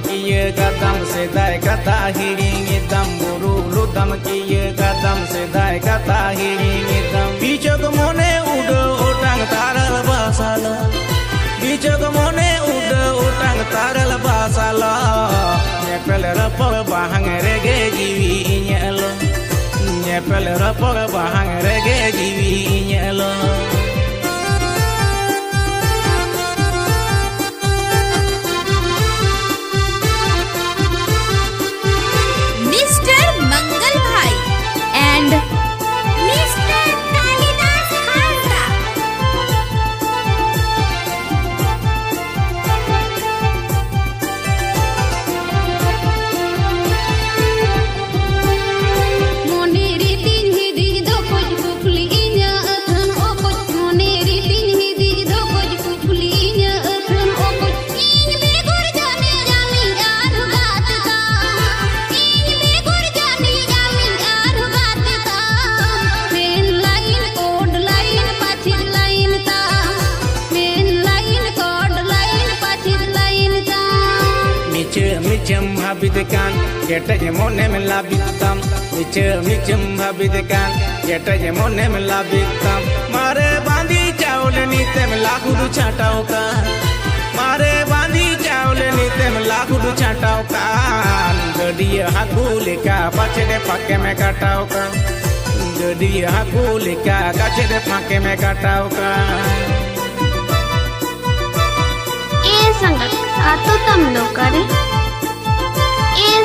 kiye kadam sedai kata hiring idam buru ludam kiye kadam sedai kata hiring idam bichok mone udo utang taral basala bichok mone udo utang taral basala nyepel rapor bahang rege jiwi nyelo nyepel rapor bahang rege jiwi nyelo Micem habitkan kita jemone melabitam micem habitkan kita jemone melabitam mare bandi chaul nite melaku du chatau ka mare bandi chaul nite melaku du chatau ka gadiya haku leka pache de pakke me katau ka gadiya haku leka kache de pakke me katau ka संगत आतो तम लो करे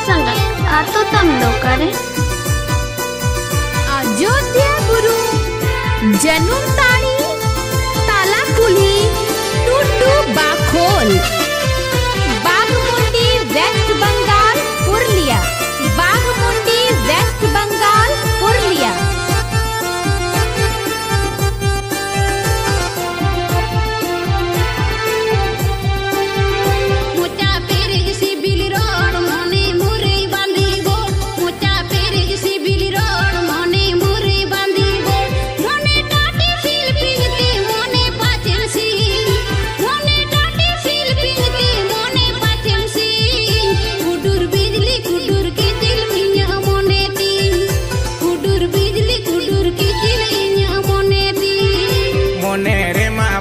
संगत आतो तम लो करे अयोध्या गुरु जनुम ताणी ताला कुली टूटू बाखोल Bagmundi West Bengal Purulia Bagmundi West Bengal Purulia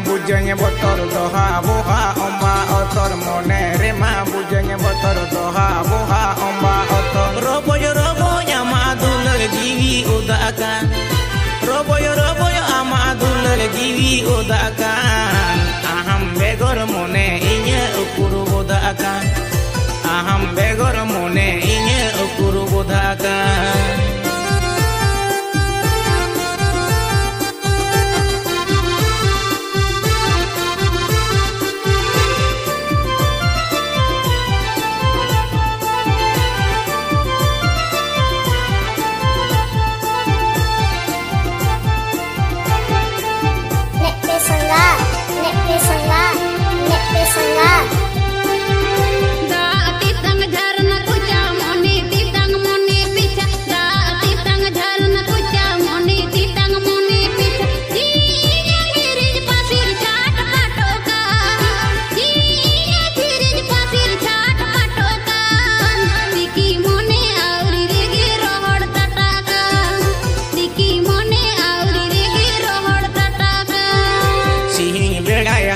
bujanya botor doha boha omba otor mone rema bujanya botor doha boha omba otor roboyo amadul jiwi udakan roboyo amadul jiwi udakan aham begor mone inya ukuru udakan aham begor mone inya ukuru udakan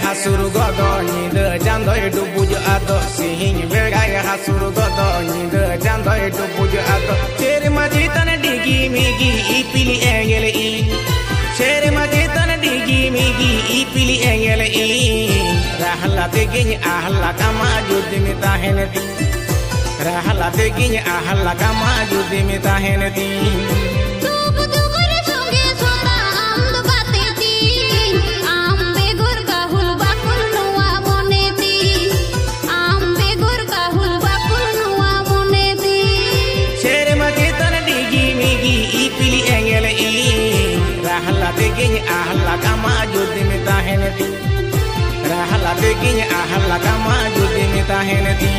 hasur godo nyide jandoy dubuj ado sihing belgai hasur godo nyide jandoy dubuj ado chere majitan digi migi ipili engele i chere majitan digi migi ipili engele i rahla tegin ahla kama judimi taheneti rahla tegin ahla kama judimi taheneti rahla tegin ahla kama judimi taheneti rahla tegin ahla kama judimi taheneti